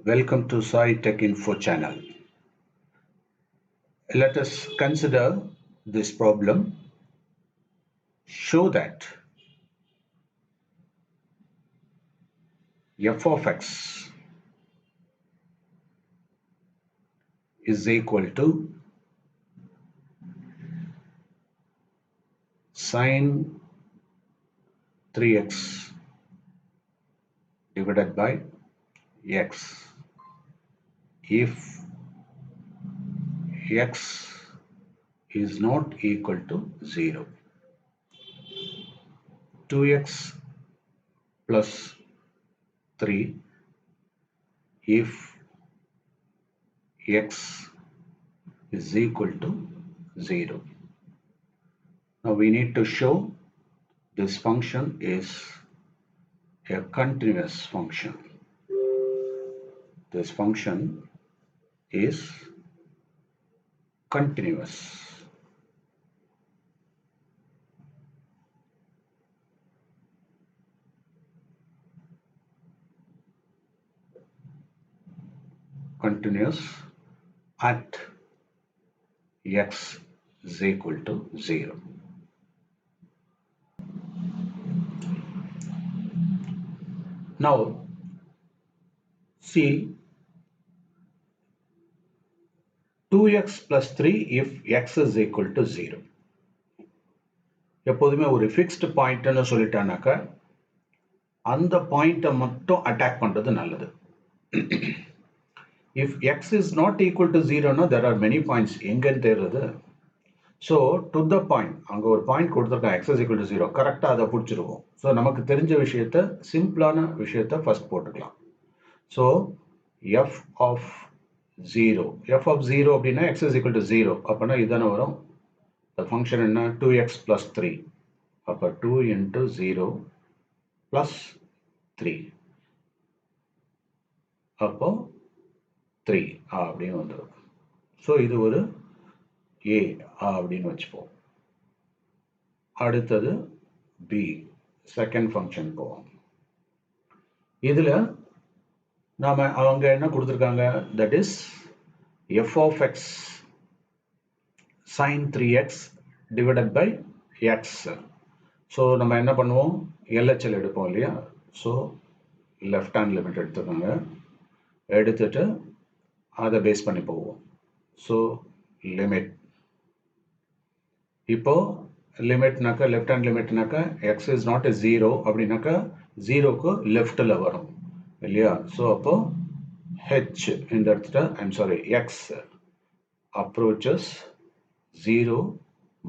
Welcome to Sai Tech Info channel. Let us consider this problem. Show that f of x is equal to sine 3x divided by x if x is not equal to 0. 2x plus 3 if x is equal to 0. Now we need to show this function is a continuous function. This function is continuous. Continuous at x is equal to 0. Now, see 2x plus 3 if x is equal to 0. எப்போதுமே ஒரு fixed பாயிண்ட்னு சொல்லிட்டானாக்க அந்த பாயிண்ட்டை மட்டும் attack பண்ணுறது நல்லது. If x is not equal to 0, there are many points. எங்கன்னு தெரியுது. So to the point அங்கே ஒரு பாயிண்ட் கொடுத்துருக்காங்க x is equal to 0. கரெக்டாக அதை பிடிச்சிருவோம். ஸோ நமக்கு தெரிஞ்ச விஷயத்த சிம்பிளான விஷயத்த ஃபர்ஸ்ட் போட்டுக்கலாம். ஸோ f of 0 அப்படின்னா x is equal to 0 அப்படின்னா இதுதானே வரும். The function என்ன 2x plus 3 அப்போ 2 into 0 plus 3 அப்போ 3 அப்படின்னு வந்துடும். ஸோ இது ஒரு a அப்படின்னு வச்சுப்போம். அடுத்தது b செகண்ட் ஃபங்க்ஷன் போவோம். இதில் நாம் அவங்க என்ன கொடுத்துருக்காங்க, that is f of x sin 3x divided by x. So நம்ம என்ன பண்ணுவோம், LHL எடுப்போம் இல்லையா. ஸோ லெஃப்ட் ஹேண்ட் லிமிட் எடுத்துக்கோங்க, எடுத்துட்டு அதை பேஸ் பண்ணி போவோம். ஸோ லிமிட் இப்போ லிமிட்னாக்கா லெஃப்ட் ஹேண்ட் லிமிட்னாக்கா எக்ஸ் இஸ் நாட் எ 0 அப்படின்னாக்கா 0க்கு லெஃப்டில் வரும் இல்லையா. ஸோ அப்போ ஹெச் இந்த இடத்துல எக்ஸ் அப்ரோச்சஸ் 0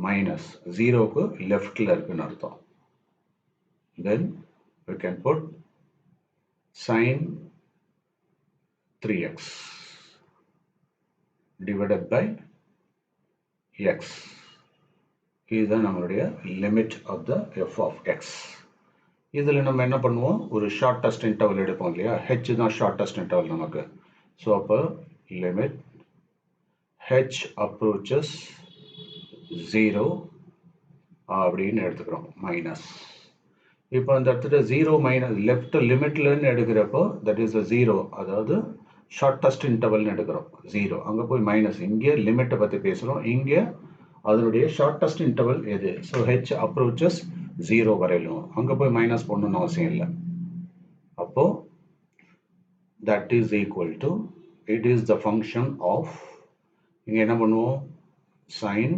மைனஸ் 0க்கு லெஃப்டில் இருக்குன்னு அர்த்தம். தென் we can put sin 3x divided by x. இதுதான் நம்மளுடைய limit of the F of X. இதில் நம்ம என்ன பண்ணுவோம், ஒரு ஷார்ட்டஸ்ட் இன்டர்வல் எடுப்போம் இல்லையா. ஹெச் தான் ஷார்ட்டஸ்ட் இன்டர்வல் நமக்கு. ஸோ அப்போ லிமிட் ஹெச் அப்ரோச்சஸ் 0 அப்படின்னு எடுத்துக்கிறோம் மைனஸ். இப்போ அந்த இடத்துல 0 மைனஸ் லெஃப்ட் லிமிட்லன்னு எடுக்கிறப்போ தட் இஸ் 0, அதாவது ஷார்ட்டஸ்ட் இன்டர்வல்னு எடுக்கிறோம் 0. அங்கே போய் மைனஸ், இங்கே லிமிட்டை பற்றி பேசுகிறோம், இங்கே அதனுடைய ஷார்ட்டஸ்ட் இன்டர்வல் எது. ஸோ ஹெச் அப்ரோச்சஸ் 0 வரையிலும், அங்கே போய் மைனஸ் பண்ணணும்னு அவசியம் இல்லை. அப்போ that is equal to it is the function of, இங்கே என்ன பண்ணுவோம் சைன்,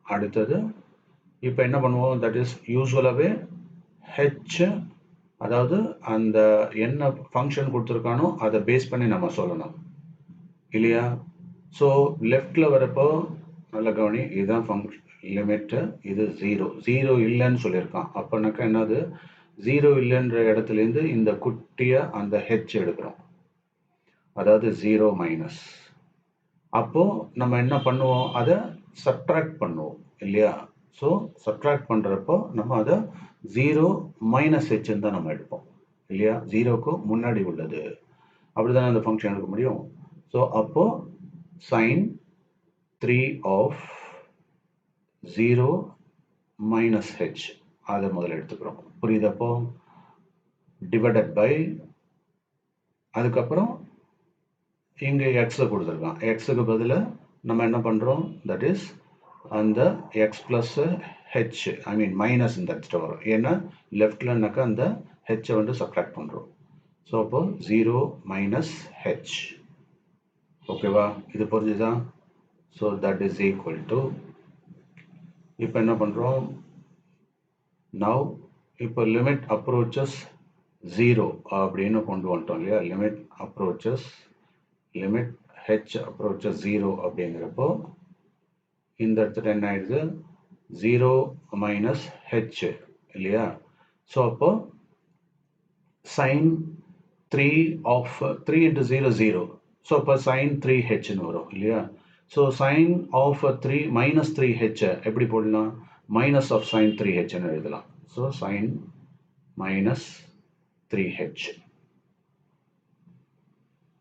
அடுத்தது இப்போ என்ன பண்ணுவோம் தட் இஸ் யூஸ்வலாகவே ஹெச், அதாவது அந்த என்ன ஃபங்க்ஷன் கொடுத்துருக்கானோ அதை பேஸ் பண்ணி நம்ம சொல்லணும் இல்லையா. ஸோ லெஃப்டில் வரப்போ நல்ல கவனி, இதுதான் ஃபங்க்ஷன் லிமிட்டு, இது 0 இல்லைன்னு சொல்லியிருக்கான். அப்போனாக்கா என்னது 0 இல்லைன்ற இடத்துலேருந்து இந்த குட்டியை அந்த ஹெச் எடுக்கிறோம், அதாவது 0 மைனஸ். அப்போது நம்ம என்ன பண்ணுவோம், அதை சப்ட்ராக்ட் பண்ணுவோம் இல்லையா. ஸோ சப்ட்ராக்ட் பண்ணுறப்போ நம்ம அதை 0 மைனஸ் ஹெச்ன்னு தான் நம்ம எடுப்போம் இல்லையா. 0க்கு முன்னாடி உள்ளது, அப்படி தானே அந்த ஃபங்க்ஷன் எடுக்க முடியும். ஸோ அப்போது சைன் 3 ஆஃப் 0 மைனஸ் ஹெச் அதை முதல்ல எடுத்துக்கிறோம், புரியுதப்போ. டிவைடட் பை அதுக்கப்புறம் இங்கே எக்ஸை கொடுத்துருக்கான். எக்ஸுக்கு பதிலாக நம்ம என்ன பண்ணுறோம், தட் இஸ் அந்த எக்ஸ் ப்ளஸ் ஹெச், ஐ மீன் மைனஸ் இந்த இடத்துல வரும். ஏன்னா லெஃப்ட்லன்னாக்கா அந்த ஹெச்சை வந்து சப்ட்ராக்ட் பண்ணுறோம். ஸோ அப்போ 0 மைனஸ் ஹெச். ஓகேவா, இது புரிஞ்சுதா? So that is equal to, இப்போ என்ன பண்ணுறோம், நவ் இப்போ லிமிட் அப்ரோச்சஸ் 0 அப்படின்னு கொண்டு வந்துட்டோம் இல்லையா. Limit approaches, limit H approaches 0 அப்படிங்கிறப்போ இந்த இடத்துல என்ன ஆயிடுது, 0 மைனஸ் ஹெச் இல்லையா. ஸோ அப்போ சைன் 3 ஆஃப் 3 இன்ட்டு 0 0. ஸோ அப்போ சைன் 3ஹெச்னு வரும் இல்லையா. ஸோ சைன் ஆஃப் 3 மைனஸ் 3ஹெச் எப்படி போடலாம், மைனஸ் ஆஃப் சைன் 3ஹெச்னு எழுதலாம். So sine minus 3h.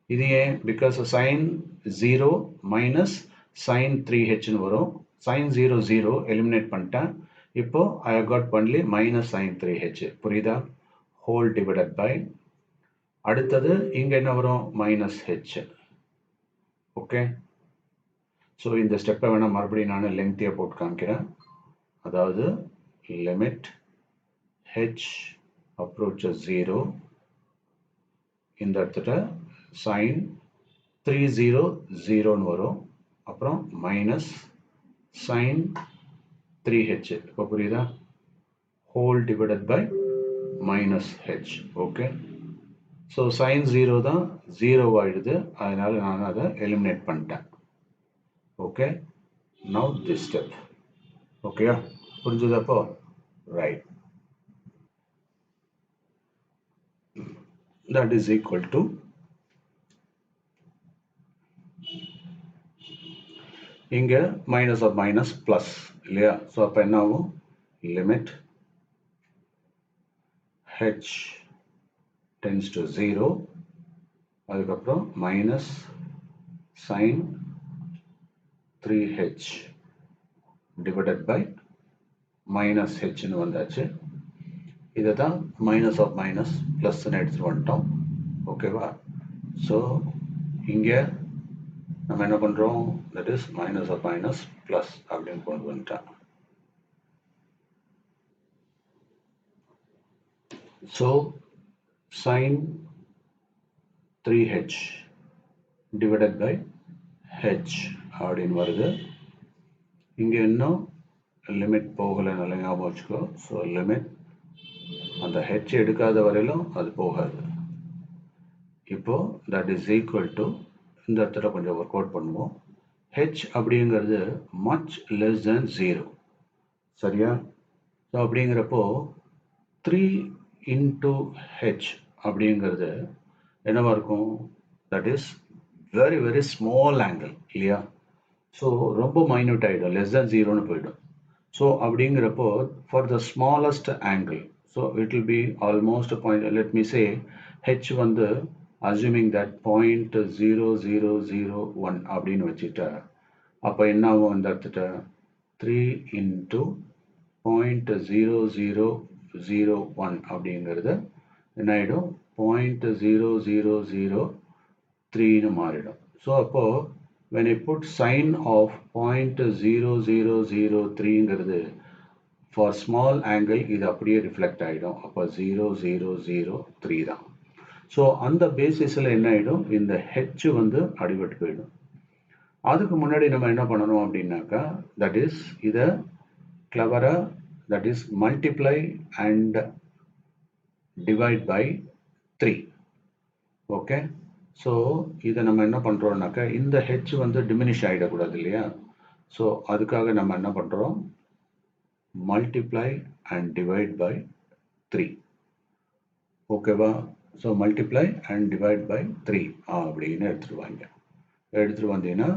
இது ஏன், பிகாஸ் சைன் 0 மைனஸ் சைன் 3hன்னு வரும். சைன் 0 0 எலிமினேட் பண்ணிட்டேன். இப்போ I got only minus sign 3h. புரியுதா? ஹோல் டிவைடட் பை, அடுத்தது இங்கே என்ன வரும், மைனஸ் ஹெச். ஓகே, ஸோ இந்த ஸ்டெப்பை வேணால் மறுபடியும் நான் லெங்க்தியாக போட்டு காமிக்கிறேன். அதாவது லிமிட் ஹெச் அப்ரோச்சஸ் 0, இந்த இடத்துல சைன் 3 0 0ன்னு வரும். அப்புறம் மைனஸ் சைன் 3h. இப்போ புரியுதா? Whole divided by minus h. Okay, so sign 0 தான் 0 ஆயிடுது, அதனால நான் அதை எலிமினேட் பண்ணிட்டேன். Okay, now this step. ஓகேயா, புரிஞ்சுதப்போ? Right, that is equal to, இங்கே மைனஸ் ஆஃப் மைனஸ் ப்ளஸ் இல்லையா. ஸோ அப்போ என்ன ஆகும், லிமிட் ஹெச் டென்ஸ் டு 0, அதுக்கப்புறம் minus sign 3h divided by minus ஹெச்னு வந்தாச்சு. இதை தான் மைனஸ் ஆஃப் மைனஸ் ப்ளஸ்ன்னு எடுத்துகிட்டு வந்துட்டோம். ஓகேவா? ஸோ இங்கே நம்ம என்ன பண்ணுறோம், that is minus of minus plus அப்படின்னு கொண்டு வந்துட்டோம். So sin 3h divided by h அப்படின்னு வருது. இங்கே இன்னும் லிமிட் போகலை, நல்ல ஞாபகம் வச்சுக்கோ. ஸோ லிமிட் அந்த ஹெச் எடுக்காத வரையிலும் அது போகாது. இப்போ தட் இஸ் ஈக்குவல் டு, இந்த இடத்துல கொஞ்சம் ஒர்க் அவுட் பண்ணுவோம். ஹெச் அப்படிங்கிறது மச் லெஸ் தென் 0, சரியா? ஸோ அப்படிங்கிறப்போ 3 இன்டூ ஹெச் அப்படிங்கிறது என்னவா இருக்கும், that is very very small angle இல்லையா. ஸோ ரொம்ப மைன்யூட் ஆகிடும், லெஸ் தென் 0ன்னு போயிடும். ஸோ அப்படிங்கிறப்போ for the smallest angle, so it will be almost point, let me say H வந்து அஸ்யூமிங் தட் 0.0001 அப்படின்னு வச்சுட்டா, அப்போ என்ன ஆகும், இந்த இடத்துல 3 இன்டூ 0.0001 அப்படிங்கிறது என்ன ஆகிடும், 0.0003ன்னு மாறிடும். ஸோ அப்போது when I put sign of 0.0003ங்கிறது ஃபார் ஸ்மால் ஆங்கிள் இது அப்படியே ரிஃப்ளெக்ட் ஆகிடும். அப்போ 0003 தான். ஸோ அந்த பேசிஸில் என்ன ஆகிடும், இந்த ஹெச் வந்து அடிபட்டு போயிடும். அதுக்கு முன்னாடி நம்ம என்ன பண்ணணும் அப்படின்னாக்கா, தட் இஸ் இதை கிளவராக, that is multiply and divide by 3. Okay, so இதை நம்ம என்ன பண்ணுறோம்னாக்கா, இந்த ஹெச் வந்து டிமினிஷ் ஆகிடக்கூடாது இல்லையா. ஸோ அதுக்காக நம்ம என்ன பண்ணுறோம், மல்டிப்ளை அண்ட் டிவைட் பை 3. ஓகேவா? So multiply and divide by 3 அப்படின்னு எடுத்துகிட்டு வந்தீங்கன்னா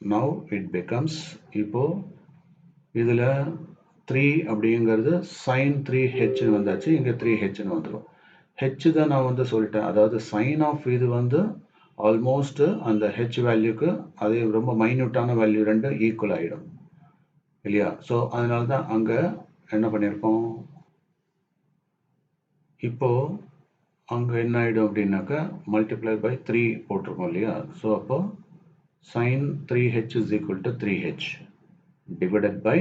நவ் இட் பிகம்ஸ், இப்போது இதில் 3 அப்படிங்கிறது சைன் 3ஹெச்னு வந்தாச்சு, இங்கே 3ஹெச்னு வந்துடும். ஹெச் தான் நான் வந்து சொல்லிட்டேன், அதாவது சைன் ஆஃப் இது வந்து ஆல்மோஸ்ட் அந்த ஹெச் வேல்யூக்கு அதே ரொம்ப மைன்யூட்டான வேல்யூ ரெண்டு ஈக்குவல் ஆகிடும் இல்லையா. ஸோ அதனால தான் அங்கே என்ன பண்ணியிருக்கோம், இப்போது அங்கே என்ன ஆகிடும் அப்படின்னாக்கா மல்டிப்ளை பை 3 போட்டிருக்கோம் இல்லையா? ஸோ அப்போ sin 3h is equal to 3h divided by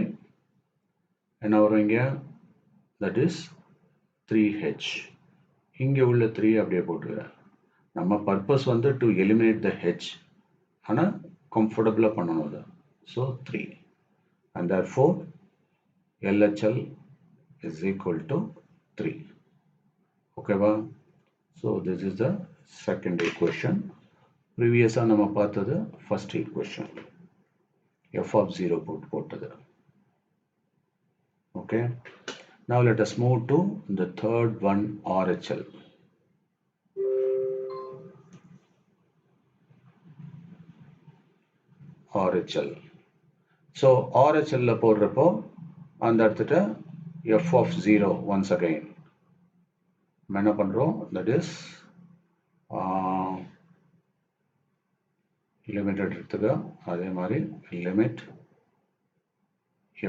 என்ன வரும் இங்கே? That is 3h. இங்கே உள்ள 3 அப்படியே போட்டுக்கிறேன். நம்ம பர்பஸ் வந்து டு எலிமினேட் த ஹெச், ஆனால் கம்ஃபர்டபுளாக பண்ணணும் அதை. So 3 and therefore LHL is equal to 3. ஓகேவா? So this is the second equation. ப்ரீவியஸாக நம்ம பார்த்தது ஃபர்ஸ்ட் ஈக்குவேஷன், f of 0 போட்டது. Okay, now let us move to the third one, RHL. RHL. So RHL la போடுறப்போ அந்த இடத்துல f of 0 once again என்ன பண்றோம்? that is லிமிட் எடுத்துக்க. அதே மாதிரி லிமிட்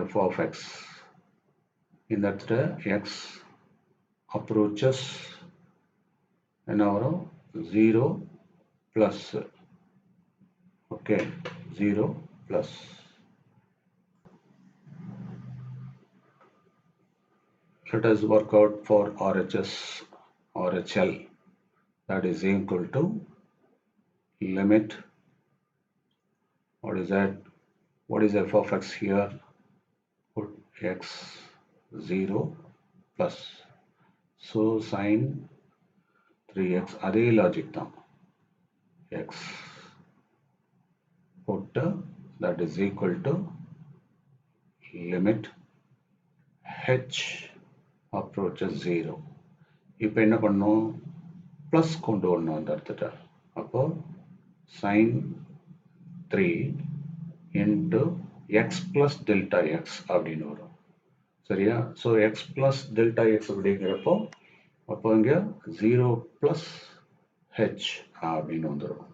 f of x, இந்த இடத்துல x approaches என்ன வரும்? 0 plus. Okay, 0 plus. Let us work out for RHL. That is equal to limit. What is that? What is f of x here? Put x 0 plus. So sin 3x, அதே logic தான். x put that is equal to limit h approaches 0. இப்போ என்ன பண்ணோம்? Plus கொண்டு வரணும் அந்த இடத்துல. அப்போ sin 3 into x plus delta x அப்படின்னு வரும். சரியா? So x plus delta x அப்படிங்கிறப்போ அப்போ இங்கே 0 plus h அப்படின்னு வந்துடும்,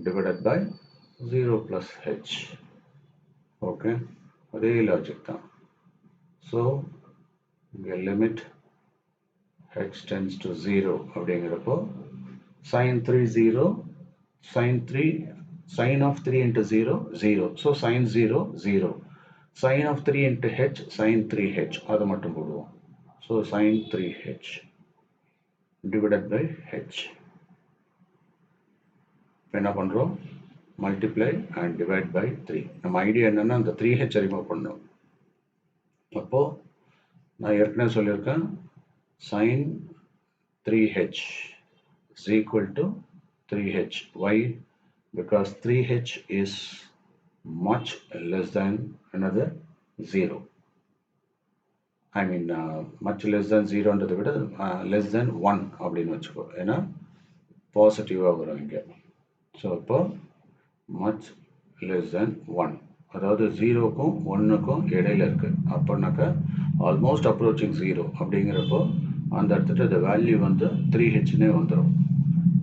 divided by 0 plus h. Okay, அதே லாஜிக் தான். ஸோ இங்கே லிமிட் h tends to 0 அப்படிங்கிறப்போ sin 3 0, sin of 3 into 0 0. So sin 0 0, sin of 3 into h sin 3h, அதை மட்டும் போடுவோம். So sin 3h divided by h. என்ன பண்றோம்? multiply and divide by 3. நம்ம ஐடியா என்னன்னா அந்த 3h ரிமூவ் பண்ணணும். அப்போ நான் ஏற்கனவே சொல்லியிருக்கேன் sin 3h is equal to 3h. Why? Because 3h is much less than another 0. I mean much less than 0 ன்றதை விட less than 1 அப்படின்னு வச்சுக்கோ. ஏன்னா பாசிட்டிவாக வரும் இங்கே. ஸோ அப்போ much less than 1, அதாவது 0க்கும் 1க்கும் இடையில இருக்கு. அப்போனாக்கா ஆல்மோஸ்ட் அப்ரோச்சிங் 0 அப்படிங்கிறப்போ அந்த இடத்துல the வேல்யூ வந்து 3hனே வந்துடும்.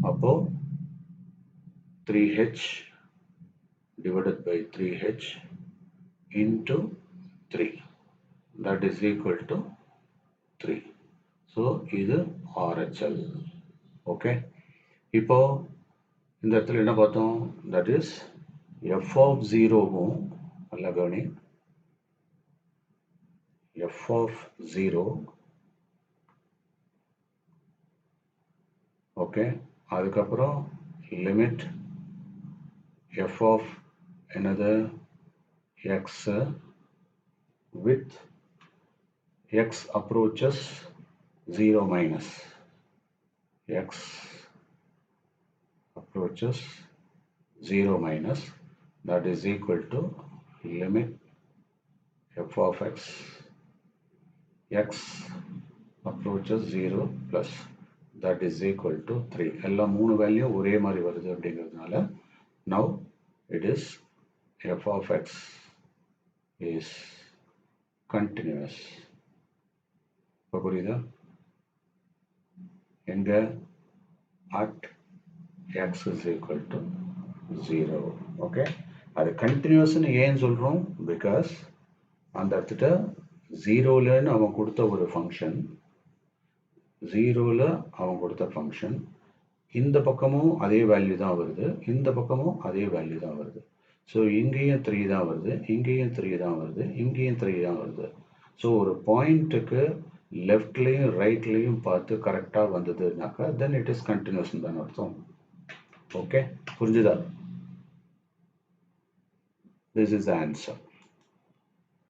அப்போ 3h divided by 3h into 3, that is equal to 3. So இது RHL. ஓகே, இப்போ இந்த இடத்துல என்ன பார்த்தோம்? that is f of 0வும் நல்லா கவனி, f of 0. ஓகே, அதுக்கப்புறம் limit f of another x with x approaches 0 minus x approaches 0 minus, that is equal to limit f of x approaches 0 plus, that is equal to 3. எல்லா மூணு value ஒரே மாதிரி வருது அப்படிங்கிறதுனால now it is f of x is continuous. இப்போ புரியுதா? எங்க at x is equal to 0. Okay, அது கண்டினியூஸ்னு ஏன் சொல்றோம்? பிகாஸ் அந்த இடத்துல 0லன்னு அவன் கொடுத்த ஒரு ஃபங்க்ஷன் 0ல் அவன் கொடுத்த ஃபங்க்ஷன் இந்த பக்கமும் அதே வேல்யூ தான் வருது, இந்த பக்கமும் அதே வேல்யூ தான் வருது. ஸோ இங்கேயும் 3 தான் வருது, இங்கேயும் 3 தான் வருது, இங்கேயும் 3 தான் வருது. ஸோ ஒரு பாயிண்ட்டுக்கு லெஃப்ட்லேயும் ரைட்லேயும் பார்த்து கரெக்டாக வந்ததுனாக்கா தென் இட் இஸ் கண்டினியூஸ்னு தான் அர்த்தம். ஓகே, புரிஞ்சுதா? This is the answer.